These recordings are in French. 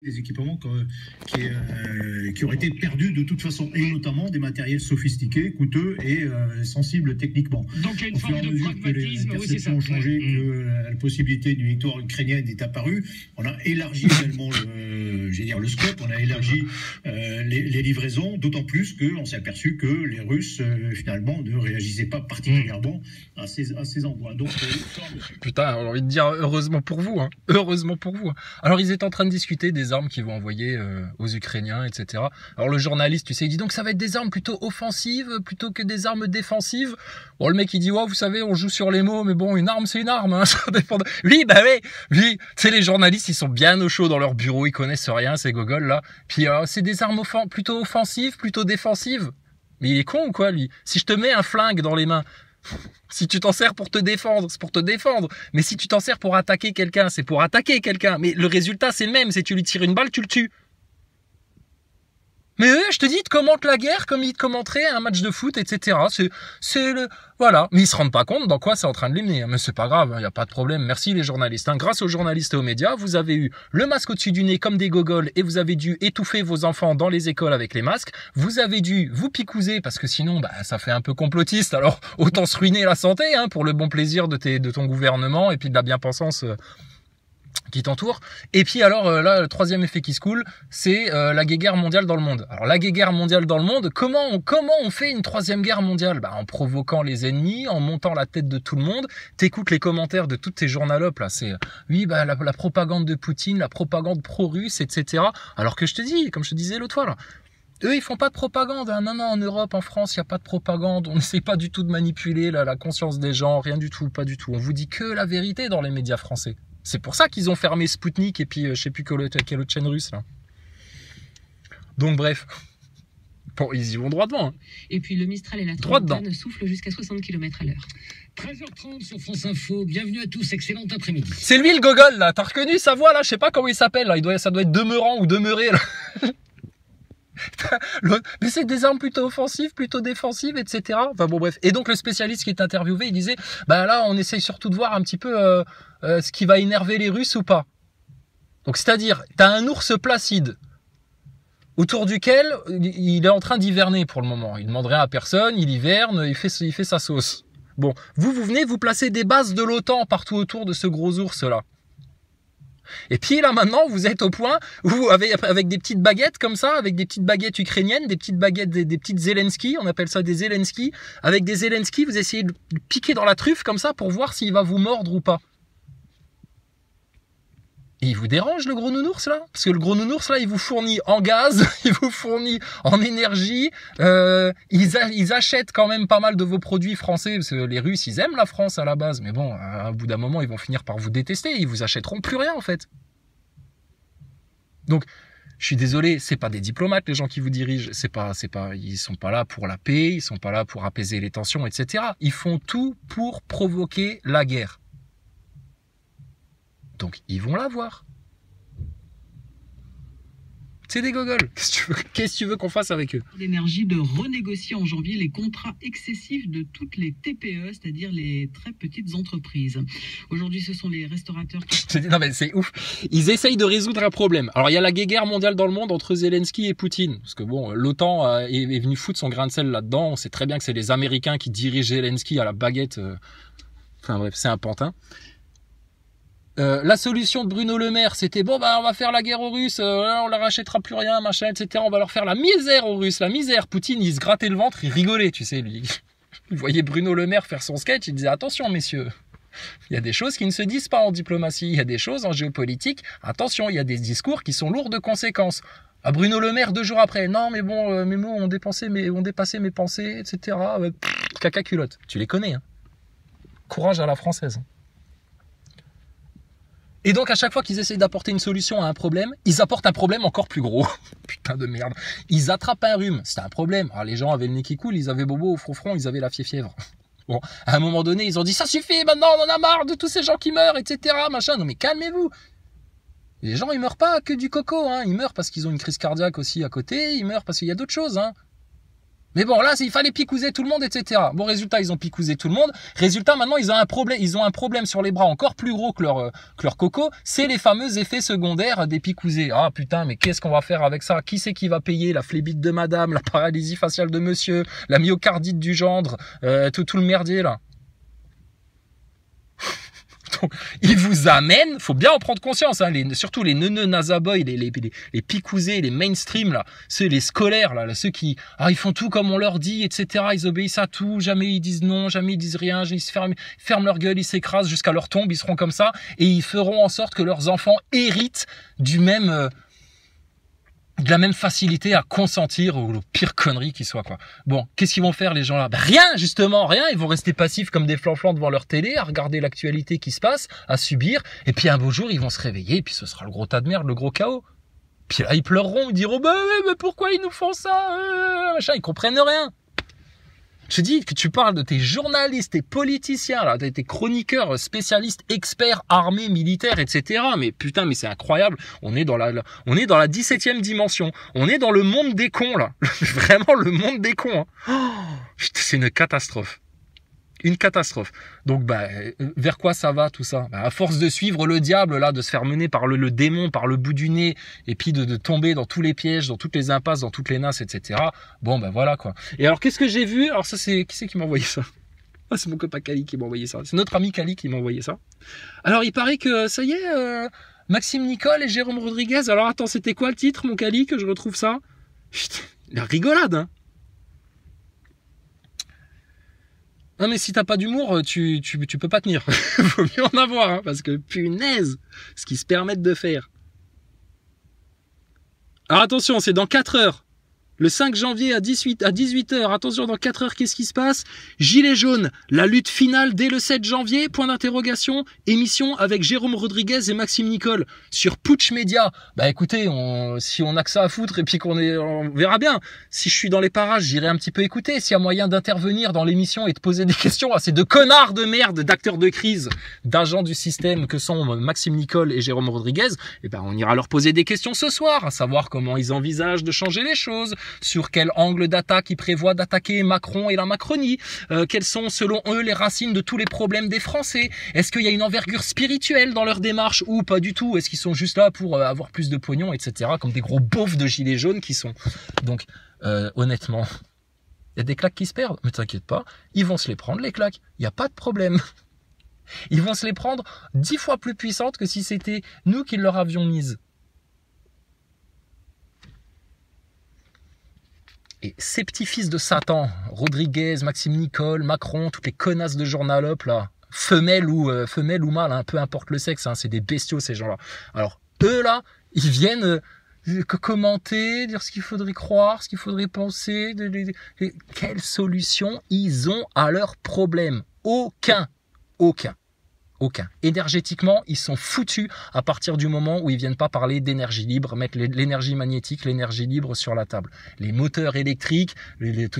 Des équipements qui auraient été perdus de toute façon, et notamment des matériels sophistiqués, coûteux et sensibles techniquement. Donc il y a une Au fur et forme à de mesure que les pragmatisme, oui, c'est ça. perceptions ont changé, que la possibilité d'une victoire ukrainienne est apparue, on a élargi également le scope, on a élargi les livraisons, d'autant plus qu'on s'est aperçu que les Russes, finalement, ne réagissaient pas particulièrement à ces endroits. Donc, putain, j'ai envie de dire heureusement pour vous, hein. Heureusement pour vous. Alors ils étaient en train de discuter des armes qu'ils vont envoyer aux Ukrainiens, etc. Alors le journaliste, tu sais, il dit donc ça va être des armes plutôt offensives plutôt que des armes défensives. Bon, le mec il dit ouais, vous savez, on joue sur les mots, mais bon, une arme c'est une arme, hein, ça dépend. Lui, bah oui, lui, tu sais, les journalistes ils sont bien au chaud dans leur bureau, ils connaissent rien, ces gogoles là. Puis c'est des armes plutôt offensives, plutôt défensives. Mais il est con ou quoi lui? Si je te mets un flingue dans les mains, si tu t'en sers pour te défendre, c'est pour te défendre. Mais si tu t'en sers pour attaquer quelqu'un, c'est pour attaquer quelqu'un. Mais le résultat, c'est le même. C'est tu lui tires une balle, tu le tues. Mais eux, je te dis, ils te commentent la guerre comme ils te commenteraient un match de foot, etc. C'est le... Voilà. Mais ils se rendent pas compte dans quoi c'est en train de les mener. Mais c'est pas grave, il n'y a pas de problème. Merci les journalistes. Grâce aux journalistes et aux médias, vous avez eu le masque au-dessus du nez comme des gogoles et vous avez dû étouffer vos enfants dans les écoles avec les masques. Vous avez dû vous picouser parce que sinon, bah, ça fait un peu complotiste. Alors, autant se ruiner la santé, hein, pour le bon plaisir de ton gouvernement et puis de la bien-pensance qui t'entoure. Et puis alors là, le troisième effet qui se coule, c'est la guerre mondiale dans le monde. Alors la guerre mondiale dans le monde, comment on fait une troisième guerre mondiale? Bah, en provoquant les ennemis, en montant la tête de tout le monde. T'écoutes les commentaires de toutes tes journalopes là, c'est oui, bah la propagande de Poutine, la propagande pro-russe, etc. Alors que je te dis, comme je te disais l'autre fois là, eux, ils font pas de propagande. Hein. Non, en Europe, en France, il n'y a pas de propagande. On n'essaie pas du tout de manipuler la conscience des gens, rien du tout, pas du tout. On vous dit que la vérité dans les médias français. C'est pour ça qu'ils ont fermé Spoutnik et puis je sais plus quelle autre chaîne russe là. Donc bref. Bon, ils y vont droit devant. Hein. Et puis le Mistral et la Tramontane soufflent jusqu'à 60 km à l'heure. 13h30 sur France Info, bienvenue à tous, excellent après-midi. C'est lui le gogol là, t'as reconnu sa voix là, je sais pas comment il s'appelle là, ça doit être Demeurant ou Demeuré là. Mais c'est des armes plutôt offensives, plutôt défensives, etc. Enfin bon bref. Et donc le spécialiste qui est interviewé, il disait, bah là on essaye surtout de voir un petit peu ce qui va énerver les Russes ou pas. Donc c'est-à-dire, t'as un ours placide autour duquel il est en train d'hiverner pour le moment. Il demande rien à personne, il hiverne, il fait sa sauce. Bon, vous venez vous placer des bases de l'OTAN partout autour de ce gros ours là. Et puis là maintenant vous êtes au point où avec des petites baguettes comme ça, avec des petites baguettes ukrainiennes, des petites baguettes, des petites Zelensky, on appelle ça des Zelensky, avec des Zelensky vous essayez de piquer dans la truffe comme ça pour voir s'il va vous mordre ou pas. Et il vous dérange le gros nounours là? Parce que le gros nounours là il vous fournit en gaz, il vous fournit en énergie, ils achètent quand même pas mal de vos produits français, parce que les Russes ils aiment la France à la base, mais bon, à bout d'un moment ils vont finir par vous détester, ils vous achèteront plus rien en fait. Donc, je suis désolé, c'est pas des diplomates les gens qui vous dirigent, ils sont pas là pour la paix, ils sont pas là pour apaiser les tensions, etc. Ils font tout pour provoquer la guerre. Donc, ils vont la voir. C'est des gogoles. Qu'est-ce que tu veux qu'on fasse avec eux? L'énergie de renégocier en janvier les contrats excessifs de toutes les TPE, c'est-à-dire les très petites entreprises. Aujourd'hui, ce sont les restaurateurs qui... Non mais c'est ouf. Ils essayent de résoudre un problème. Alors il y a la guerre mondiale dans le monde entre Zelensky et Poutine. Parce que bon, l'OTAN est venu foutre son grain de sel là-dedans. On sait très bien que c'est les Américains qui dirigent Zelensky à la baguette. Enfin bref, c'est un pantin. La solution de Bruno Le Maire, c'était bon, bah on va faire la guerre aux Russes, on leur rachètera plus rien, machin, etc. On va leur faire la misère aux Russes, la misère. Poutine, il se grattait le ventre, il rigolait, tu sais, lui. Il voyait Bruno Le Maire faire son sketch, il disait attention messieurs, il y a des choses qui ne se disent pas en diplomatie, il y a des choses en géopolitique, attention, il y a des discours qui sont lourds de conséquences. À Bruno Le Maire 2 jours après, non mais bon, mes mots ont dépassé mes pensées, etc. Caca culotte, tu les connais, hein. Courage à la française. Et donc, à chaque fois qu'ils essayent d'apporter une solution à un problème, ils apportent un problème encore plus gros. Putain de merde. Ils attrapent un rhume. C'était un problème. Alors, les gens avaient le nez qui coule, ils avaient bobo au front, ils avaient la fièvre. Bon, à un moment donné, ils ont dit, ça suffit, maintenant, on en a marre de tous ces gens qui meurent, etc. Machin. Non, mais calmez-vous. Les gens, ils meurent pas que du coco, hein. Ils meurent parce qu'ils ont une crise cardiaque aussi à côté. Ils meurent parce qu'il y a d'autres choses, hein. Mais bon, là, il fallait picouser tout le monde, etc. Bon, résultat, ils ont picousé tout le monde. Résultat, maintenant, ils ont un problème sur les bras encore plus gros que leur coco. C'est les fameux effets secondaires des picousés. Ah, putain, mais qu'est-ce qu'on va faire avec ça? Qui c'est qui va payer la phlébite de madame, la paralysie faciale de monsieur, la myocardite du gendre, tout le merdier, là? Donc, ils vous amènent, faut bien en prendre conscience, hein, surtout les neuneux nasaboy, les picousés, les mainstream, là, les scolaires, là, ceux qui, ils font tout comme on leur dit, etc. Ils obéissent à tout, jamais ils disent non, jamais ils disent rien, ils se ferment leur gueule, ils s'écrasent jusqu'à leur tombe, ils seront comme ça, et ils feront en sorte que leurs enfants héritent de la même facilité à consentir aux pires conneries qui soient, quoi. Bon, qu'est-ce qu'ils vont faire, les gens là? Rien, justement, rien. Ils vont rester passifs comme des flanflans devant leur télé, à regarder l'actualité qui se passe, à subir. Et puis un beau jour, ils vont se réveiller, et puis ce sera le gros tas de merde, le gros chaos. Puis là, ils pleureront, ils diront, mais pourquoi ils nous font ça? Machin, ils comprennent rien. Je dis que tu parles de tes journalistes, tes politiciens, là, tes chroniqueurs, spécialistes, experts, armés, militaires, etc. Mais putain, mais c'est incroyable. On est dans la 17e dimension. On est dans le monde des cons, là. Vraiment le monde des cons, hein. Oh, c'est une catastrophe. Une catastrophe. Donc, vers quoi ça va tout ça? À force de suivre le diable, là, de se faire mener par le démon, par le bout du nez, et puis de tomber dans tous les pièges, dans toutes les impasses, dans toutes les nasses, etc. Bon, voilà, quoi. Et alors, qu'est-ce que j'ai vu? Alors, ça, qui c'est qui m'a envoyé ça? Ah, c'est mon copain Kali qui m'a envoyé ça. C'est notre ami Kali qui m'a envoyé ça. Alors, il paraît que, ça y est, Maxime Nicole et Jérôme Rodriguez. Alors, attends, c'était quoi le titre, mon Kali, que je retrouve ça? Putain, la rigolade, hein. Non, mais si t'as pas d'humour, tu peux pas tenir. Faut mieux en avoir, hein, parce que punaise, ce qu'ils se permettent de faire. Alors attention, c'est dans 4 heures. Le 5 janvier à 18h. Attention, dans 4 heures, qu'est-ce qui se passe? Gilets jaunes, la lutte finale dès le 7 janvier, point d'interrogation. Émission avec Jérôme Rodriguez et Maxime Nicole sur Putsch Média. Écoutez, si on a que ça à foutre et puis on verra bien. Si je suis dans les parages, j'irai un petit peu écouter. S'il y a moyen d'intervenir dans l'émission et de poser des questions à ces deux connards de merde, d'acteurs de crise, d'agents du système que sont Maxime Nicole et Jérôme Rodriguez, on ira leur poser des questions ce soir, à savoir comment ils envisagent de changer les choses, sur quel angle d'attaque ils prévoient d'attaquer Macron et la Macronie, quelles sont selon eux les racines de tous les problèmes des Français, est-ce qu'il y a une envergure spirituelle dans leur démarche ou pas du tout, est-ce qu'ils sont juste là pour avoir plus de pognon, etc., comme des gros beaufs de gilets jaunes qui sont. Donc honnêtement, il y a des claques qui se perdent, mais t'inquiète pas, ils vont se les prendre les claques, il n'y a pas de problème. Ils vont se les prendre 10 fois plus puissantes que si c'était nous qui leur avions mises. Et ces petits fils de Satan, Rodriguez, Maxime Nicole, Macron, toutes les connasses de journalopes là, femelles ou mâles, hein, peu importe le sexe, hein, c'est des bestiaux ces gens-là. Alors eux là, ils viennent commenter, dire ce qu'il faudrait croire, ce qu'il faudrait penser, quelle solution ils ont à leurs problèmes? Aucun. Énergétiquement, ils sont foutus à partir du moment où ils viennent pas parler d'énergie libre, mettre l'énergie magnétique, l'énergie libre sur la table. Les moteurs électriques,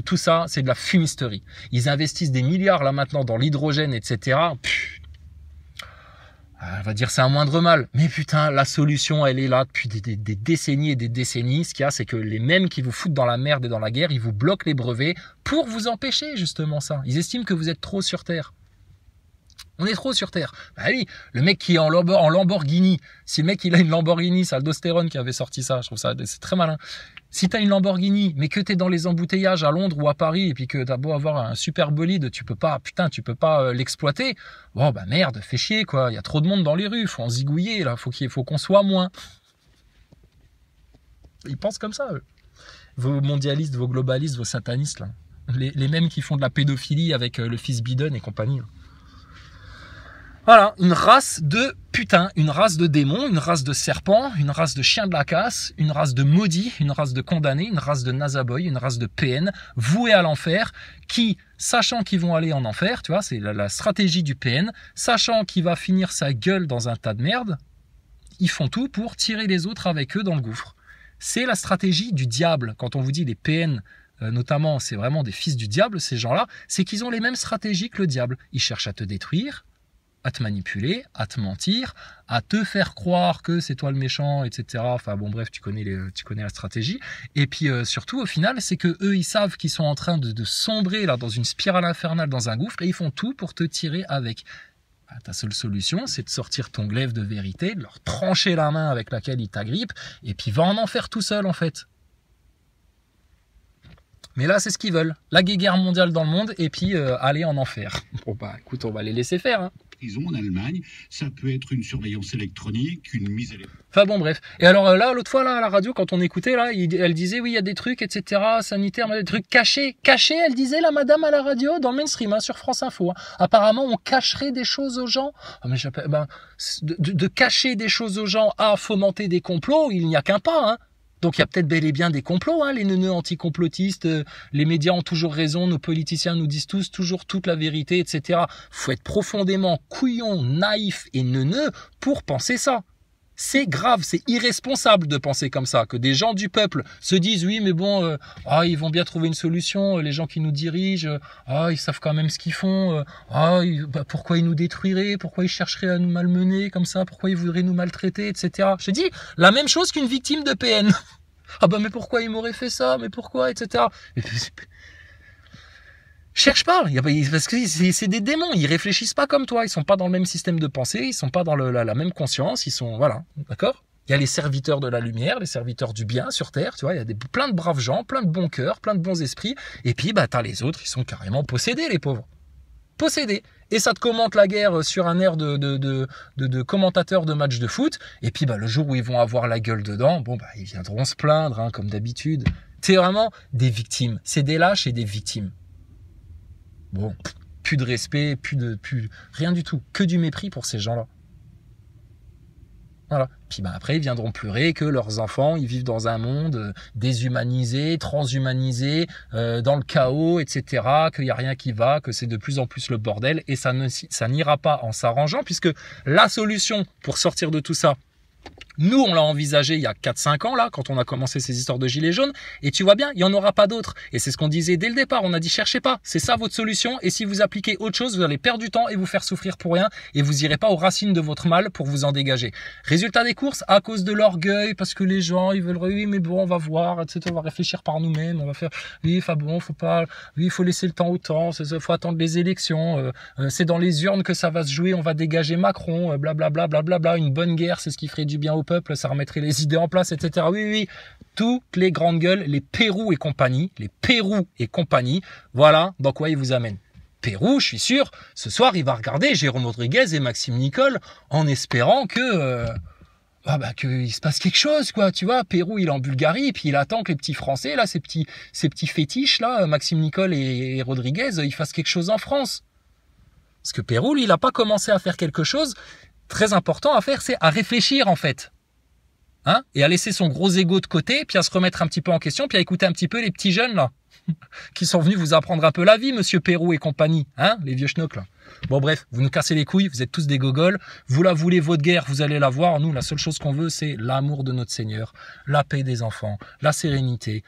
tout ça, c'est de la fumisterie. Ils investissent des milliards là maintenant dans l'hydrogène, etc. On va dire c'est un moindre mal. Mais putain, la solution, elle est là depuis des décennies et des décennies. Ce qu'il y a, c'est que les mêmes qui vous foutent dans la merde et dans la guerre, ils vous bloquent les brevets pour vous empêcher justement ça. Ils estiment que vous êtes trop sur Terre. On est trop sur Terre. Oui, le mec qui est en Lamborghini, si le mec il a une Lamborghini, c'est Aldostérone qui avait sorti ça, je trouve ça, c'est très malin. Si t'as une Lamborghini, mais que t'es dans les embouteillages à Londres ou à Paris, et puis que t'as beau avoir un super bolide, tu peux pas l'exploiter, merde, fais chier quoi, il y a trop de monde dans les rues, faut en zigouiller là, faut qu'on soit moins. Ils pensent comme ça, eux. Vos mondialistes, vos globalistes, vos satanistes là. Les mêmes qui font de la pédophilie avec le fils Biden et compagnie. Là. Voilà, une race de putains, une race de démons, une race de serpents, une race de chiens de la casse, une race de maudits, une race de condamnés, une race de nazaboy, une race de PN, voués à l'enfer, qui, sachant qu'ils vont aller en enfer, tu vois, c'est la stratégie du PN, sachant qu'il va finir sa gueule dans un tas de merde, ils font tout pour tirer les autres avec eux dans le gouffre. C'est la stratégie du diable. Quand on vous dit les PN, notamment, c'est vraiment des fils du diable, ces gens-là, c'est qu'ils ont les mêmes stratégies que le diable. Ils cherchent à te détruire, à te manipuler, à te mentir, à te faire croire que c'est toi le méchant, etc. Enfin bon bref, tu connais la stratégie. Et puis surtout au final, c'est que eux ils savent qu'ils sont en train de sombrer là dans une spirale infernale, dans un gouffre, et ils font tout pour te tirer avec. Ta seule solution, c'est de sortir ton glaive de vérité, de leur trancher la main avec laquelle ils t'agrippent, et puis va en enfer tout seul en fait. Mais là, c'est ce qu'ils veulent. La guerre mondiale dans le monde et puis aller en enfer. Bon, bah écoute, on va les laisser faire. Hein. Prison en Allemagne, ça peut être une surveillance électronique, une mise à l'épreuve. Enfin bon, bref. Et alors là, l'autre fois, là, à la radio, quand on écoutait, là, elle disait, oui, il y a des trucs, etc., sanitaires, des trucs cachés. Cachés, elle disait, la madame à la radio, dans le mainstream, hein, sur France Info. Hein. Apparemment, on cacherait des choses aux gens. Oh, mais de cacher des choses aux gens à fomenter des complots, il n'y a qu'un pas, hein. Donc il y a peut-être bel et bien des complots, hein, les neuneux anticomplotistes, les médias ont toujours raison, nos politiciens nous disent tous toujours toute la vérité, etc. Faut être profondément couillon, naïf et neuneux pour penser ça. C'est grave, c'est irresponsable de penser comme ça, que des gens du peuple se disent oui mais bon, ils vont bien trouver une solution, les gens qui nous dirigent, ils savent quand même ce qu'ils font, pourquoi ils nous détruiraient, pourquoi ils chercheraient à nous malmener comme ça, pourquoi ils voudraient nous maltraiter, etc. Je te dis, la même chose qu'une victime de PN. Mais pourquoi ils m'auraient fait ça, mais pourquoi, etc. Cherche pas, parce que c'est des démons, ils réfléchissent pas comme toi, ils sont pas dans le même système de pensée, ils sont pas dans la même conscience, ils sont, voilà, d'accord ? Il y a les serviteurs de la lumière, les serviteurs du bien sur Terre, tu vois, il y a plein de braves gens, plein de bons cœurs, plein de bons esprits, et puis t'as les autres, ils sont carrément possédés, les pauvres. Possédés. Et ça te commente la guerre sur un air de commentateurs de matchs de foot, et puis le jour où ils vont avoir la gueule dedans, ils viendront se plaindre, hein, comme d'habitude. C'est vraiment des victimes, c'est des lâches et des victimes. Bon, plus de respect, plus rien du tout, que du mépris pour ces gens-là. Voilà. Puis après, ils viendront pleurer que leurs enfants, ils vivent dans un monde déshumanisé, transhumanisé, dans le chaos, etc., qu'il n'y a rien qui va, que c'est de plus en plus le bordel, et ça n'ira pas en s'arrangeant, puisque la solution pour sortir de tout ça, nous, on l'a envisagé il y a 4-5 ans, là, quand on a commencé ces histoires de gilets jaunes. Et tu vois bien, il n'y en aura pas d'autres. Et c'est ce qu'on disait dès le départ. On a dit, cherchez pas. C'est ça votre solution. Et si vous appliquez autre chose, vous allez perdre du temps et vous faire souffrir pour rien. Et vous irez pas aux racines de votre mal pour vous en dégager. Résultat des courses, à cause de l'orgueil, parce que les gens, ils veulent, oui, mais bon, on va voir, etc. On va réfléchir par nous-mêmes. On va faire, oui, il faut laisser le temps au temps. Il faut attendre les élections. C'est dans les urnes que ça va se jouer. On va dégager Macron, blablabla, blablabla. Une bonne guerre, c'est ce qui ferait du bien au peuple, ça remettrait les idées en place, etc. Oui, toutes les grandes gueules, les Pérou et compagnie, voilà dans quoi ils vous amènent. Pérou, je suis sûr, ce soir, il va regarder Jérôme Rodriguez et Maxime Nicole en espérant que qu'il se passe quelque chose, quoi, tu vois. Pérou, il est en Bulgarie, et puis il attend que les petits Français, là, ces petits fétiches, là, Maxime Nicole et Rodriguez, ils fassent quelque chose en France. Parce que Pérou, lui, il n'a pas commencé à faire quelque chose. Très important à faire, c'est à réfléchir, en fait. Hein, et à laisser son gros ego de côté, puis à se remettre un petit peu en question, puis à écouter un petit peu les petits jeunes, là, qui sont venus vous apprendre un peu la vie, monsieur Pérou et compagnie, hein, les vieux schnocks, là. Bon, bref, vous nous cassez les couilles, vous êtes tous des gogoles, vous la voulez, votre guerre, vous allez la voir. Nous, la seule chose qu'on veut, c'est l'amour de notre Seigneur, la paix des enfants, la sérénité,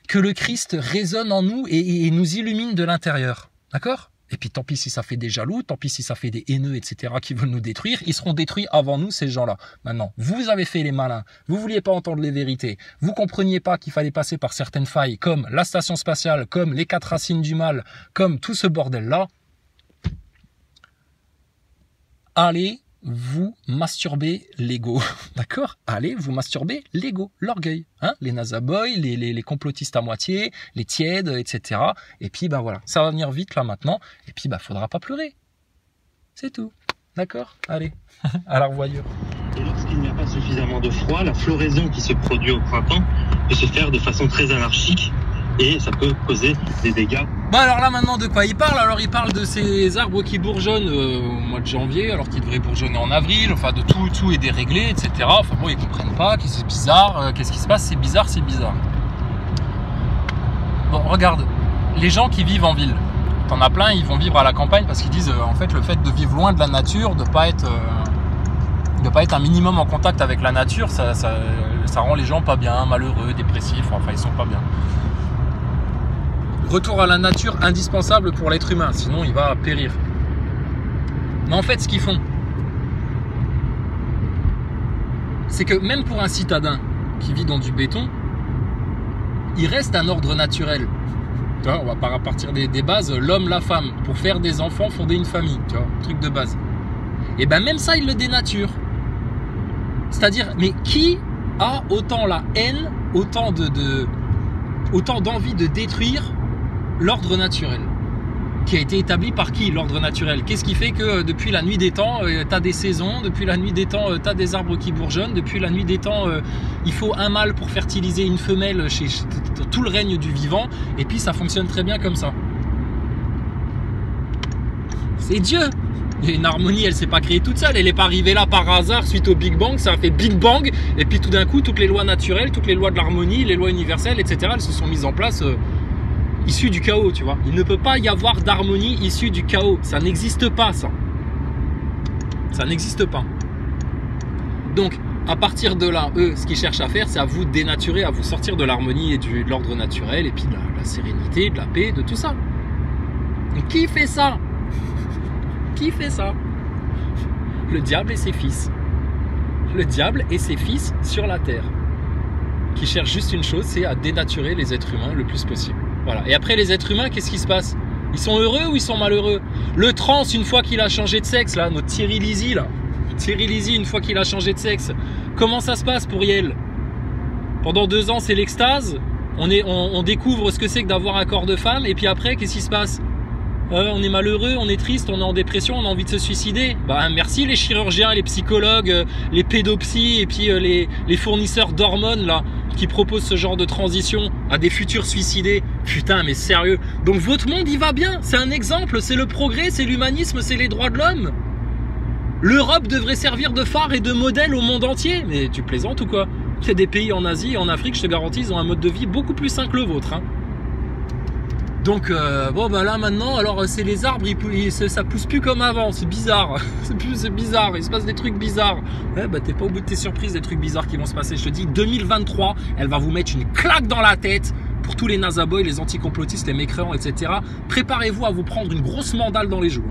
que le Christ résonne en nous et nous illumine de l'intérieur, d'accord ? Et puis tant pis si ça fait des jaloux, tant pis si ça fait des haineux, etc. qui veulent nous détruire, ils seront détruits avant nous, ces gens-là. Maintenant, vous avez fait les malins, vous vouliez pas entendre les vérités, vous compreniez pas qu'il fallait passer par certaines failles, comme la station spatiale, comme les 4 racines du mal, comme tout ce bordel-là. Allez vous masturber l'ego, d'accord ? Allez vous masturber l'ego, l'orgueil, hein ? Les nazaboys, les complotistes à moitié, les tièdes, etc. Et puis voilà, ça va venir vite là maintenant. Et puis faudra pas pleurer, c'est tout, d'accord ? Allez, à la revoyure. Et lorsqu'il n'y a pas suffisamment de froid, la floraison qui se produit au printemps peut se faire de façon très anarchique. Et ça peut causer des dégâts. Alors là maintenant de quoi il parle ? Alors il parle de ces arbres qui bourgeonnent au mois de janvier, alors qu'ils devraient bourgeonner en avril, enfin de tout est déréglé, etc. Enfin bon, ils comprennent pas, que c'est bizarre, qu'est-ce qui se passe ? C'est bizarre. Bon, regarde, les gens qui vivent en ville, t'en as plein, ils vont vivre à la campagne parce qu'ils disent en fait le fait de vivre loin de la nature, de pas être un minimum en contact avec la nature, ça rend les gens pas bien, malheureux, dépressifs, enfin ils sont pas bien. Retour à la nature indispensable pour l'être humain, sinon il va périr. Mais en fait, ce qu'ils font, c'est que même pour un citadin qui vit dans du béton, il reste un ordre naturel. Tu vois, on va pas partir des bases, l'homme, la femme, pour faire des enfants, fonder une famille, tu vois, truc de base. Et ben même ça, il le dénature. C'est-à-dire, mais qui a autant la haine, autant d'envie de détruire l'ordre naturel? Qui a été établi par qui, l'ordre naturel? Qu'est-ce qui fait que depuis la nuit des temps, tu as des saisons, depuis la nuit des temps, tu as des arbres qui bourgeonnent, depuis la nuit des temps, il faut un mâle pour fertiliser une femelle chez tout le règne du vivant, et puis ça fonctionne très bien comme ça. C'est Dieu. Il y a une harmonie, elle ne s'est pas créée toute seule, elle n'est pas arrivée là par hasard suite au Big Bang, ça a fait Big Bang, et puis tout d'un coup, toutes les lois naturelles, toutes les lois de l'harmonie, les lois universelles, etc., elles se sont mises en place issues du chaos, tu vois. Il ne peut pas y avoir d'harmonie issue du chaos, ça n'existe pas, ça. Ça n'existe pas. Donc, à partir de là, eux, ce qu'ils cherchent à faire, c'est à vous dénaturer, à vous sortir de l'harmonie et de l'ordre naturel, et puis de la sérénité, de la paix, de tout ça. Et qui fait ça? Qui fait ça? Le diable et ses fils. Le diable et ses fils sur la terre. Qui cherchent juste une chose, c'est à dénaturer les êtres humains le plus possible. Voilà. Et après, les êtres humains, qu'est-ce qui se passe? Ils sont heureux ou ils sont malheureux? Le trans, une fois qu'il a changé de sexe, là, notre Thierry Lizy, là. Thierry Lizy, une fois qu'il a changé de sexe, comment ça se passe pour Yael? Pendant 2 ans, c'est l'extase. On découvre ce que c'est que d'avoir un corps de femme. Et puis après, qu'est-ce qui se passe? On est malheureux, on est triste, on est en dépression, on a envie de se suicider. Bah merci les chirurgiens, les psychologues, les pédopsies et puis les fournisseurs d'hormones là qui proposent ce genre de transition à des futurs suicidés. Putain mais sérieux. Donc votre monde il va bien, c'est un exemple, c'est le progrès, c'est l'humanisme, c'est les droits de l'homme. L'Europe devrait servir de phare et de modèle au monde entier. Mais tu plaisantes ou quoi? Il y a des pays en Asie et en Afrique, je te garantis, ils ont un mode de vie beaucoup plus sain que le vôtre. Hein. Donc bon bah là maintenant alors c'est les arbres ça pousse plus comme avant, c'est bizarre. c'est bizarre, il se passe des trucs bizarres. Ouais bah t'es pas au bout de tes surprises, des trucs bizarres qui vont se passer. Je te dis 2023 elle va vous mettre une claque dans la tête. Pour tous les nasaboys, les anticomplotistes, les mécréants, etc. Préparez-vous à vous prendre une grosse mandale dans les joues.